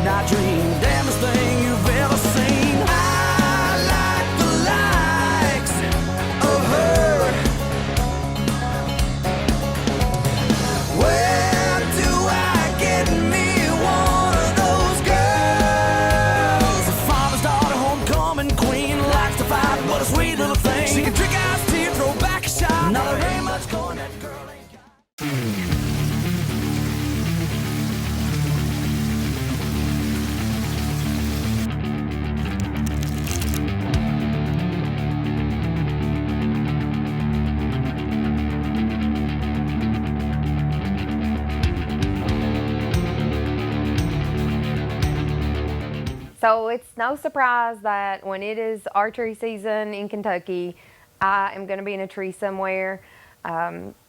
night dream, damnest thing you've ever seen. I like the likes of her. Where do I get me one of those girls? The farmer's daughter, homecoming queen, likes to fight, but a sweet little thing. She can drink iced tea, throw back a shot. Now there ain't much going, that girl ain't got. So it's no surprise that when it is archery season in Kentucky, I am going to be in a tree somewhere.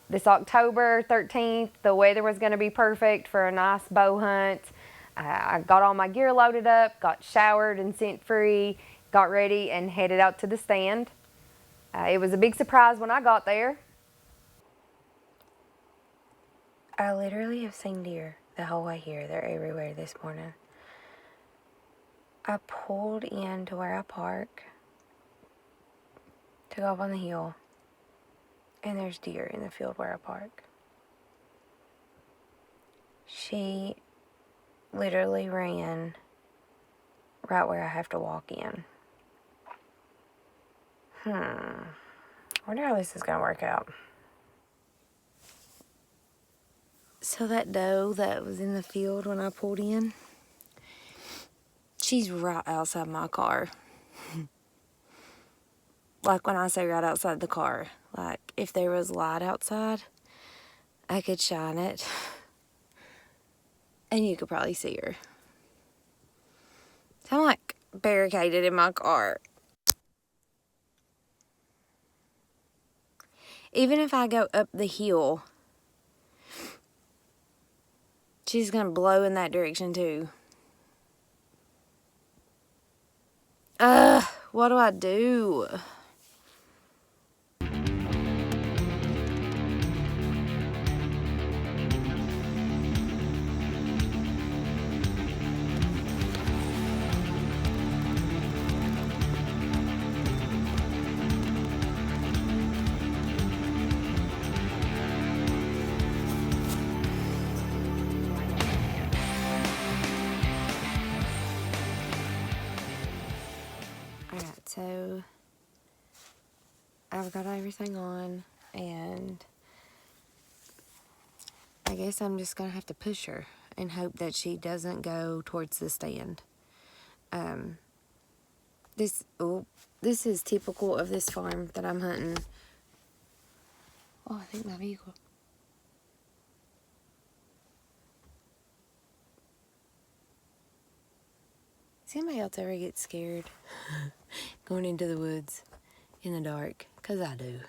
This October 13th, the weather was going to be perfect for a nice bow hunt. I got all my gear loaded up, got showered and scent free, got ready and headed out to the stand. It was a big surprise when I got there. I literally have seen deer the whole way here. They're everywhere this morning. I pulled into where I park to go up on the hill, and there's deer in the field where I park. She literally ran right where I have to walk in. I wonder how this is going to work out. So that doe that was in the field when I pulled in, she's right outside my car. Like when I say right outside the car, like if there was light outside, I could shine it and you could probably see her. So I'm like barricaded in my car. Even if I go up the hill, she's gonna blow in that direction too. What do I do? Alright, so I've got everything on, and I guess I'm just gonna have to push her and hope that she doesn't go towards the stand. This is typical of this farm that I'm hunting. Oh, I think my vehicle. Does anybody else ever get scared going into the woods in the dark? 'Cause I do.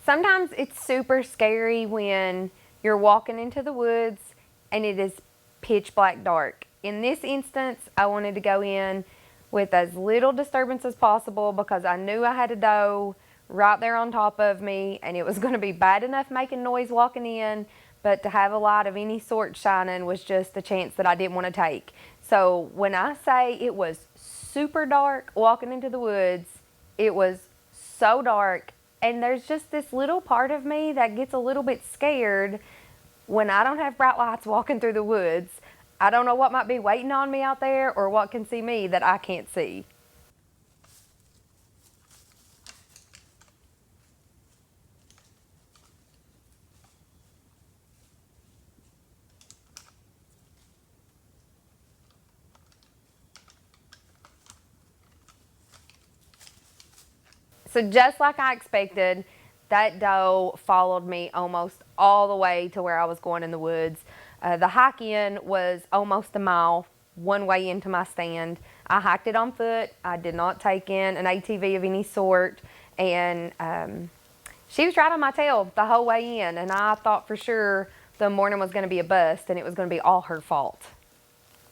Sometimes it's super scary when you're walking into the woods and it is pitch black dark. In this instance, I wanted to go in with as little disturbance as possible because I knew I had a doe right there on top of me, and it was going to be bad enough making noise walking in, but to have a light of any sort shining was just a chance that I didn't want to take. So when I say it was super dark walking into the woods, it was so dark, and there's just this little part of me that gets a little bit scared when I don't have bright lights walking through the woods. I don't know what might be waiting on me out there or what can see me that I can't see. So just like I expected, that doe followed me almost all the way to where I was going in the woods. The hike in was almost a mile one way into my stand. I hiked it on foot. I did not take in an ATV of any sort, and she was right on my tail the whole way in, and I thought for sure the morning was going to be a bust and it was going to be all her fault.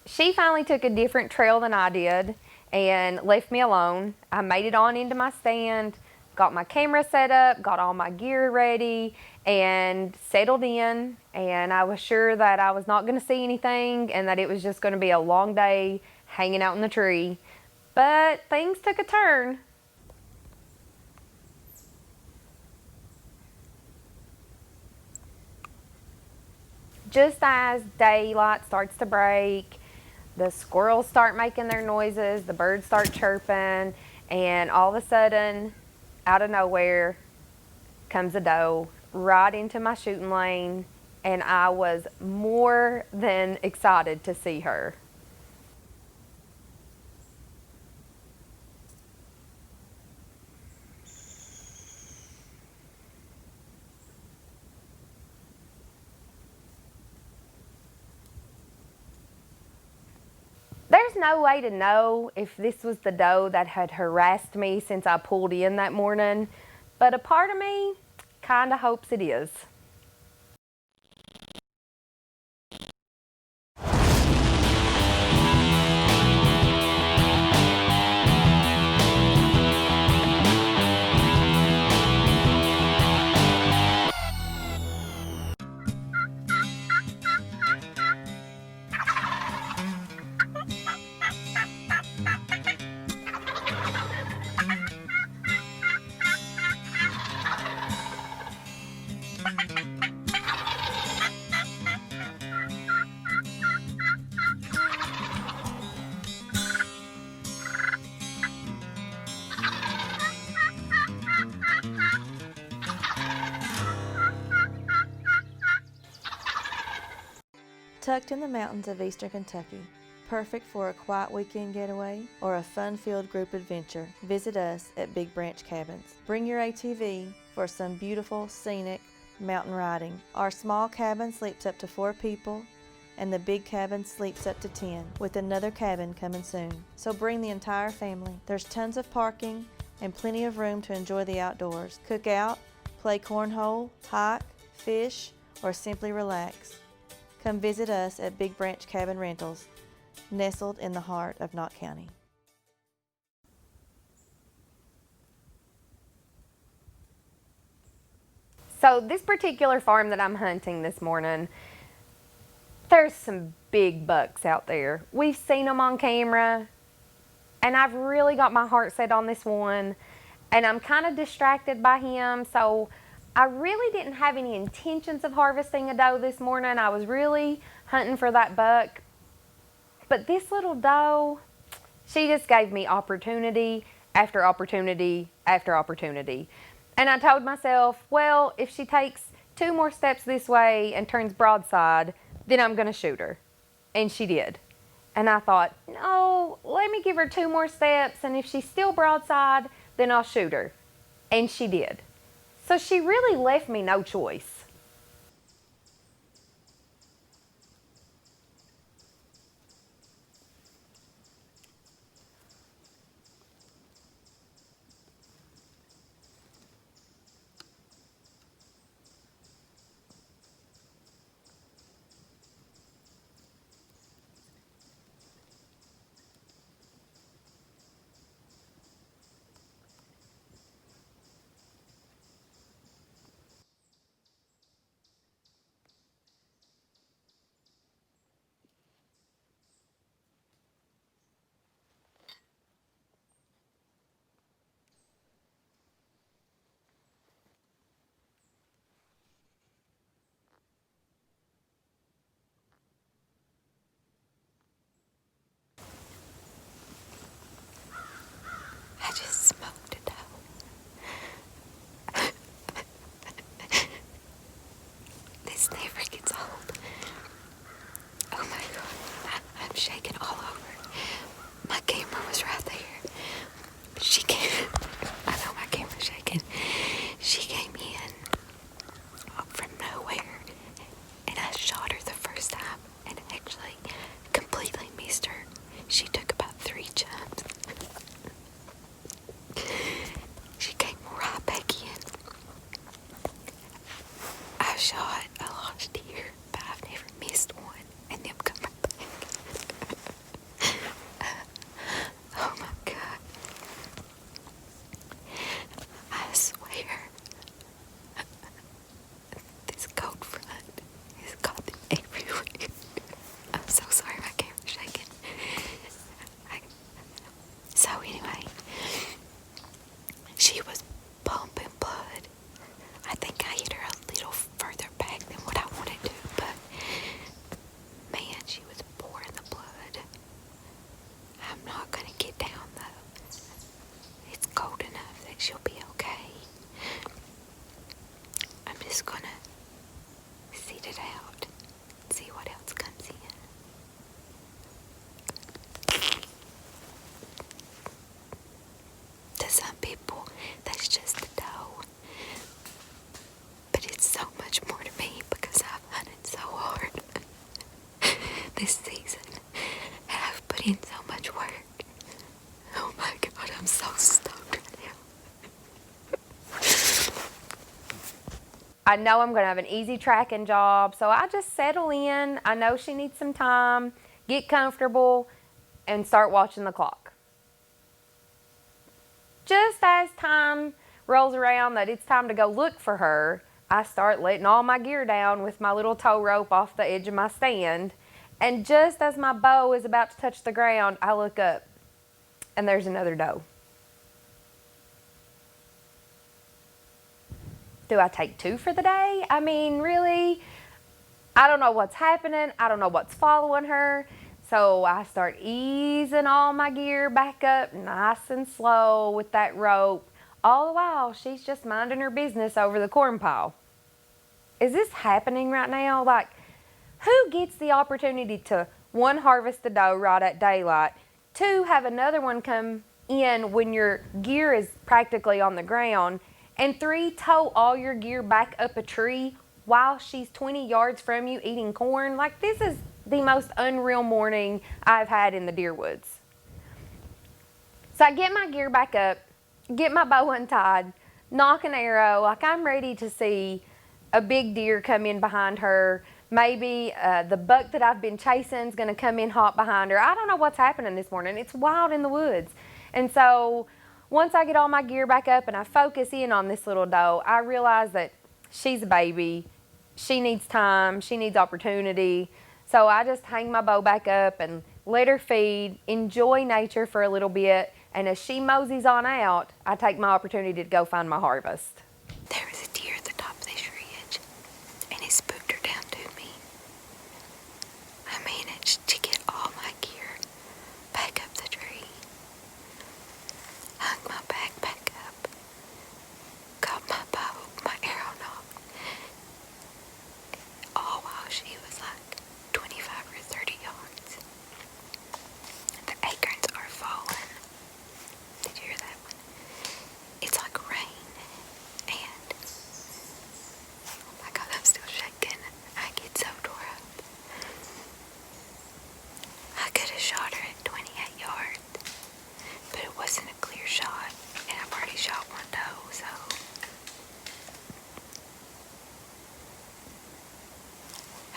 She finally took a different trail than I did and left me alone. I made it on into my stand, got my camera set up, got all my gear ready, and settled in, and I was sure that I was not going to see anything and that it was just going to be a long day hanging out in the tree. But things took a turn. Just as daylight starts to break, the squirrels start making their noises, the birds start chirping, and all of a sudden, out of nowhere, comes a doe right into my shooting lane, and I was more than excited to see her. There's no way to know if this was the doe that had harassed me since I pulled in that morning, but a part of me kind of hopes it is. Tucked in the mountains of eastern Kentucky, perfect for a quiet weekend getaway or a fun-filled group adventure, visit us at Big Branch Cabins. Bring your ATV for some beautiful, scenic mountain riding. Our small cabin sleeps up to 4 people, and the big cabin sleeps up to 10, with another cabin coming soon. So bring the entire family. There's tons of parking and plenty of room to enjoy the outdoors. Cook out, play cornhole, hike, fish, or simply relax. Come visit us at Big Branch Cabin Rentals, nestled in the heart of Knott County. So this particular farm that I'm hunting this morning, there's some big bucks out there. We've seen them on camera, and I've really got my heart set on this one, and I'm kind of distracted by him, so I really didn't have any intentions of harvesting a doe this morning. I was really hunting for that buck. But this little doe, she just gave me opportunity after opportunity after opportunity. And I told myself, well, if she takes 2 more steps this way and turns broadside, then I'm going to shoot her. And she did. And I thought, no, let me give her 2 more steps, and if she's still broadside, then I'll shoot her. And she did. So she really left me no choice. I just smoked a doe. This never gets old. Oh my God, I'm shaking all over. My camera was right there. She came, I know my camera's shaking. She came in from nowhere, and I shot her the first time and actually completely missed her. She took about 3 jumps. She came right back in. I've shot a lot of deer, but I've never missed one, and them coming back. Oh my God. I swear, sit it out, see what else comes in. To some people, that's just the dough. But it's so much more to me because I've hunted so hard this season. And I've put in so much work. Oh my God, I'm so stoked right now. I know I'm going to have an easy tracking job, so I just settle in. I know she needs some time, get comfortable, and start watching the clock. Just as time rolls around that it's time to go look for her, I start letting all my gear down with my little tow rope off the edge of my stand. And just as my bow is about to touch the ground, I look up and there's another doe. Do I take two for the day? I mean, really? I don't know what's happening. I don't know what's following her. So I start easing all my gear back up nice and slow with that rope. All the while, she's just minding her business over the corn pile. Is this happening right now? Like, who gets the opportunity to, one, harvest the doe right at daylight, two, have another one come in when your gear is practically on the ground, and three, tow all your gear back up a tree while she's 20 yards from you eating corn? Like, this is the most unreal morning I've had in the deer woods. So I get my gear back up, get my bow untied, nock an arrow, like I'm ready to see a big deer come in behind her. Maybe the buck that I've been chasing is going to come in hot behind her. I don't know what's happening this morning. It's wild in the woods. And so once I get all my gear back up and I focus in on this little doe, I realize that she's a baby. She needs time. She needs opportunity. So I just hang my bow back up and let her feed, enjoy nature for a little bit. And as she moseys on out, I take my opportunity to go find my harvest. There was a deer at the top of this ridge, and it spooked her down to me. I managed to get all my gear back up the tree, hung my backpack up, got my bow, my arrow nock, all while she was like 25 or 30 yards. The acorns are falling. Did you hear that one? It's like rain, and oh my God, I'm still shaking. I get so tore up. I could have shot her at 28 yards, but it wasn't a clear shot, and I've already shot one doe, so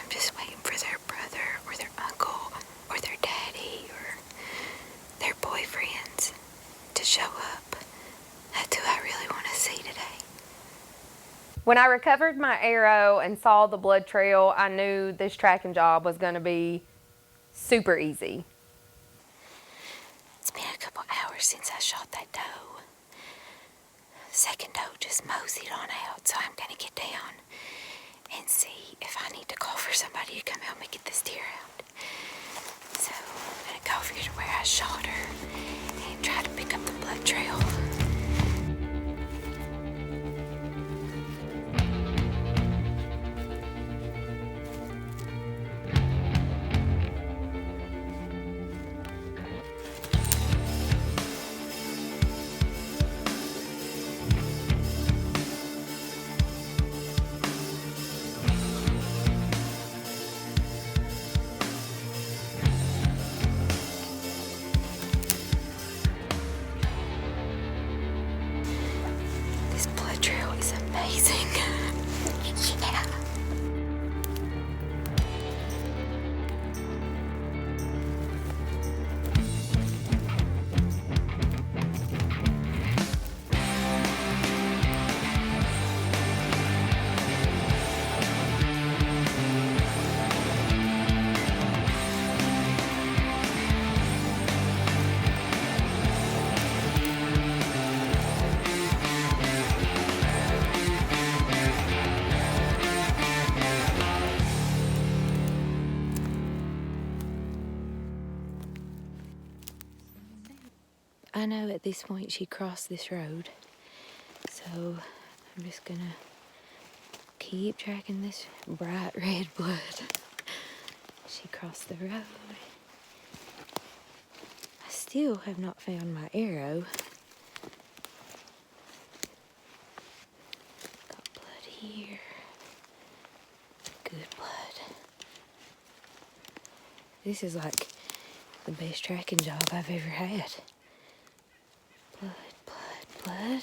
I'm just waiting for their brother or their uncle or their daddy or their boyfriends to show up. That's who I really want to see today. When I recovered my arrow and saw the blood trail, I knew this tracking job was going to be super easy. It's been a couple hours since I shot that doe. The second doe just moseyed on out, so I'm going to get down and see if I need to call for somebody to come help me get this deer out. So I'm going to go over here to where I shot her and try to pick up the blood trail. This blood trail is amazing. Yeah. I know at this point she crossed this road, so I'm just gonna keep tracking this bright red blood. She crossed the road. I still have not found my arrow. Got blood here. Good blood. This is like the best tracking job I've ever had. Blood, blood, blood.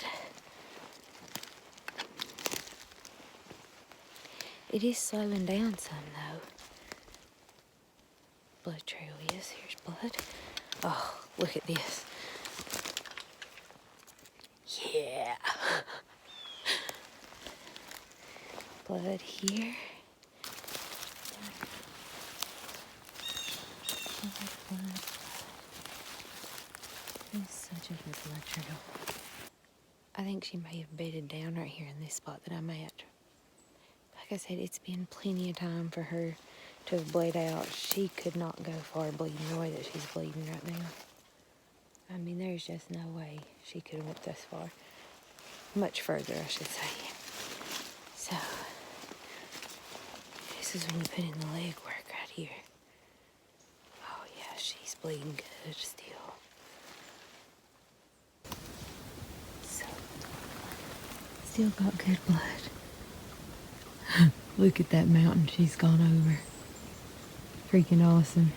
It is slowing down some though. Blood trail is. Here's blood. Oh, look at this. Yeah. Blood here. Blood. This is such a good blood trail. I think she may have bedded down right here in this spot that I'm at. Like I said, it's been plenty of time for her to have bled out. She could not go far bleeding the way that she's bleeding right now. I mean, there's just no way she could have went this far. Much further, I should say. So, this is when you put in the leg work right here. Oh yeah, she's bleeding good still. So, still got good blood. Look at that mountain she's gone over. Freaking awesome.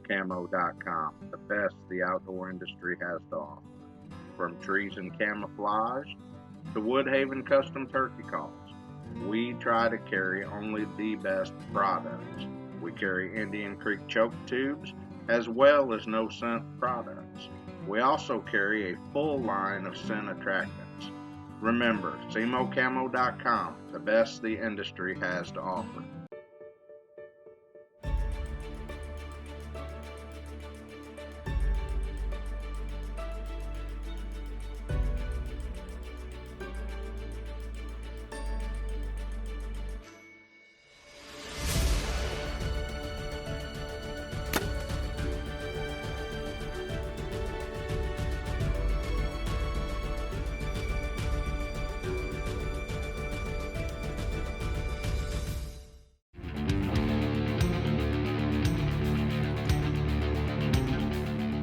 Camo.com, the best the outdoor industry has to offer. From trees and camouflage to Woodhaven custom turkey calls, we try to carry only the best products. We carry Indian Creek choke tubes as well as no scent products. We also carry a full line of scent attractants. Remember, CamoCamo.com, the best the industry has to offer.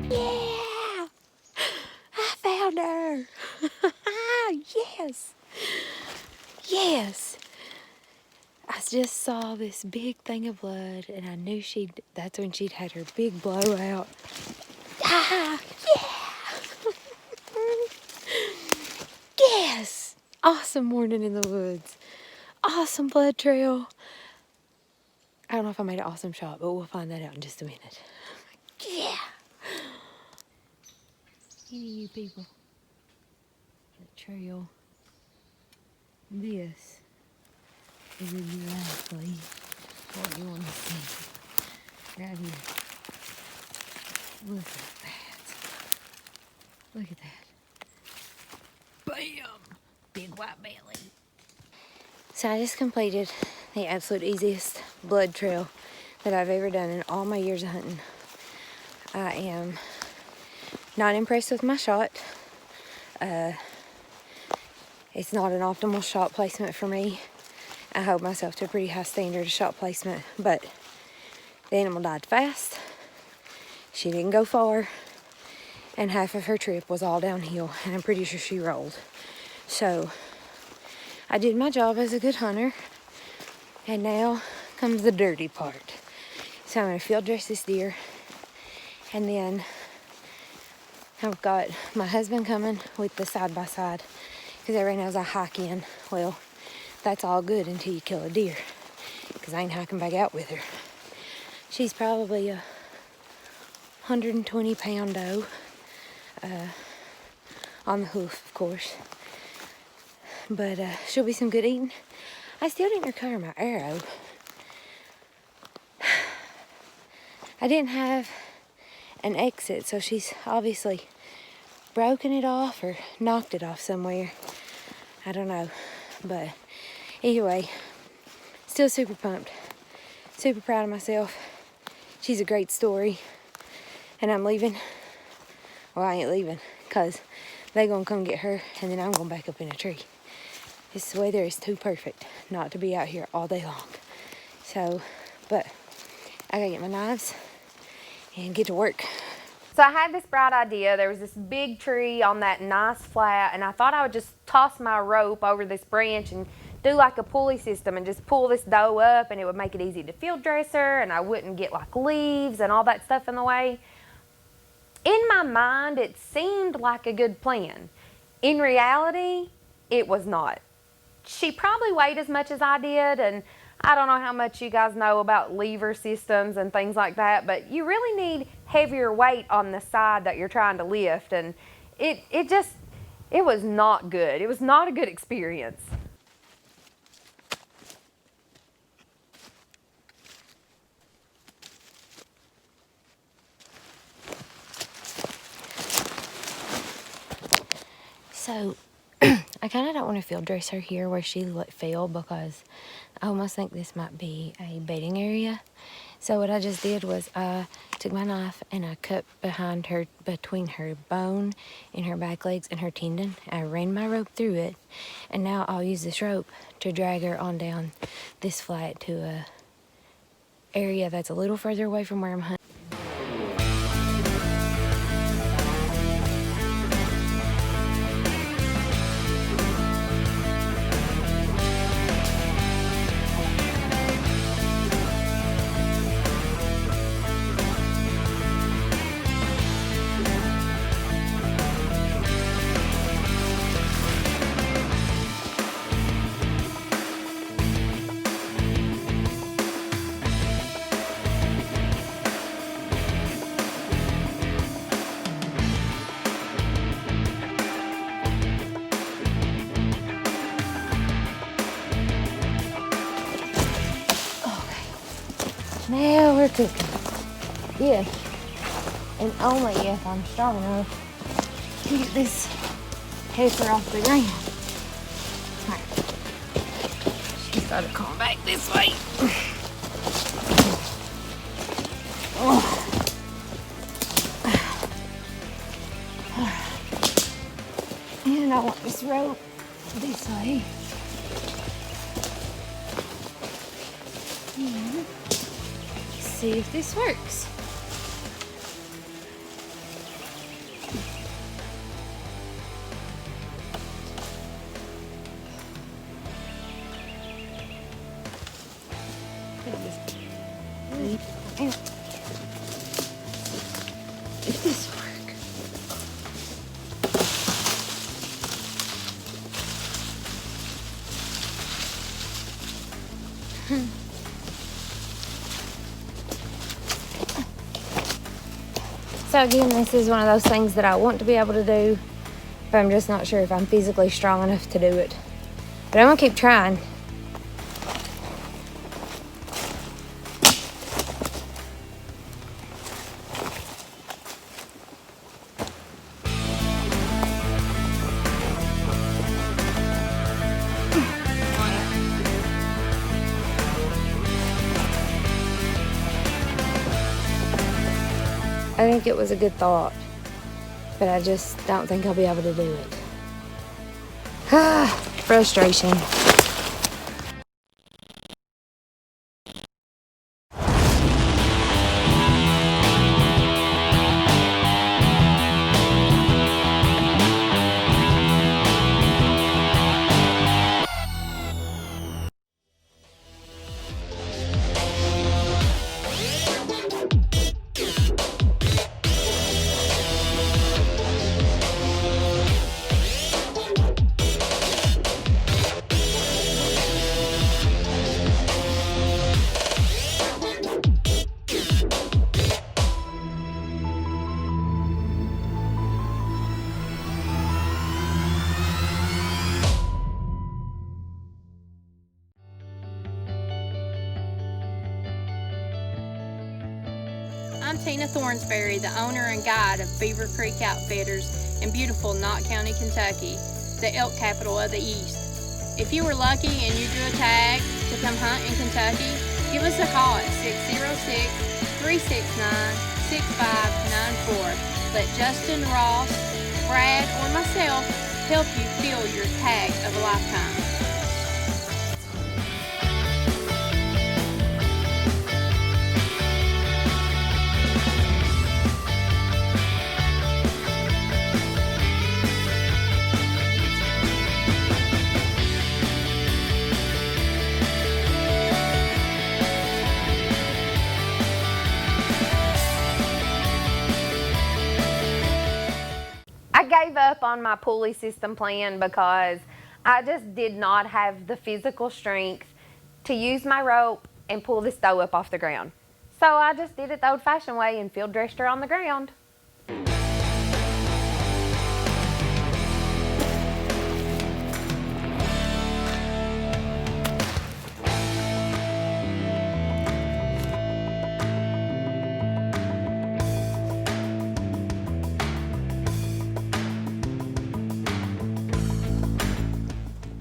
Yeah! I found her! Yes! Yes! I just saw this big thing of blood and I knew that's when she'd had her big blowout. Ah! Yeah! Yes! Awesome morning in the woods. Awesome blood trail. I don't know if I made an awesome shot, but we'll find that out in just a minute. Yeah! Any of you people that trail this is exactly what you want to see. Right here. Look at that. Look at that. Bam! Big white belly. So I just completed the absolute easiest blood trail that I've ever done in all my years of hunting. I am not impressed with my shot. It's not an optimal shot placement for me. I hold myself to a pretty high standard of shot placement, but the animal died fast. She didn't go far, and half of her trip was all downhill, and I'm pretty sure she rolled. So I did my job as a good hunter, and now comes the dirty part. So I'm gonna field dress this deer, and then I've got my husband coming with the side-by-side, because everybody knows I hike in. Well, that's all good until you kill a deer, because I ain't hiking back out with her. She's probably a 120-pound doe. on the hoof, of course. But she'll be some good eating. I still didn't recover my arrow. I didn't have an exit, so she's obviously broken it off or knocked it off somewhere. I don't know. But either way, still super pumped. Super proud of myself. She's a great story. And I'm leaving. Well, I ain't leaving, because they're going to come get her, and then I'm going back up in a tree. This weather is too perfect not to be out here all day long. So, but I gotta get my knives and get to work. So I had this bright idea. There was this big tree on that nice flat, and I thought I would just toss my rope over this branch and do like a pulley system and just pull this doe up, and it would make it easy to field dress her, and I wouldn't get like leaves and all that stuff in the way. In my mind, it seemed like a good plan. In reality, it was not. She probably weighed as much as I did, and I don't know how much you guys know about lever systems and things like that, but you really need heavier weight on the side that you're trying to lift, and it was not good. It was not a good experience. So, I kind of don't want to field dress her here where she fell, because I almost think this might be a bedding area. So what I just did was I took my knife and I cut behind her, between her bone and her back legs and her tendon. I ran my rope through it, and now I'll use this rope to drag her on down this flat to a area that's a little further away from where I'm hunting. Now we're cooking. If, and only if I'm strong enough to get this heifer off the ground. Right. She's got to come back this way. Oh. And I want this rope this way. See if this works. If this works. So again, this is one of those things that I want to be able to do, but I'm just not sure if I'm physically strong enough to do it. But I'm gonna keep trying. I think it was a good thought, but I just don't think I'll be able to do it. Frustration. Tina Thornsberry, the owner and guide of Beaver Creek Outfitters in beautiful Knott County, Kentucky, the elk capital of the East. If you were lucky and you drew a tag to come hunt in Kentucky, give us a call at 606-369-6594. Let Justin, Ross, Brad, or myself help you fill your tag of a lifetime. I gave up on my pulley system plan because I just did not have the physical strength to use my rope and pull this doe up off the ground. So I just did it the old-fashioned way and field dressed her on the ground.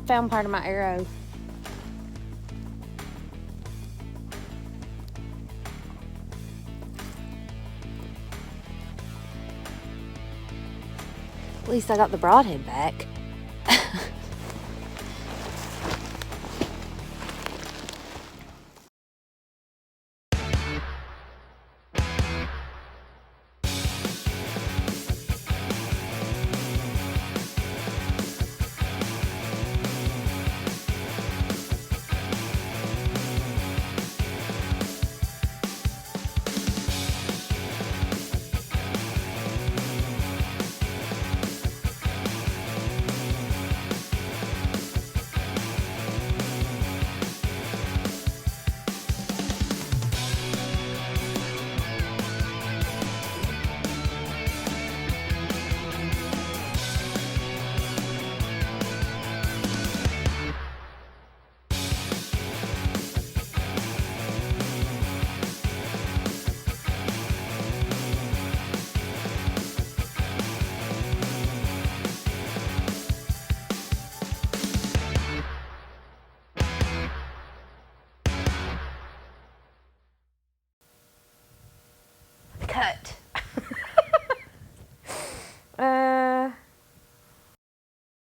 Found part of my arrow. At least I got the broadhead back.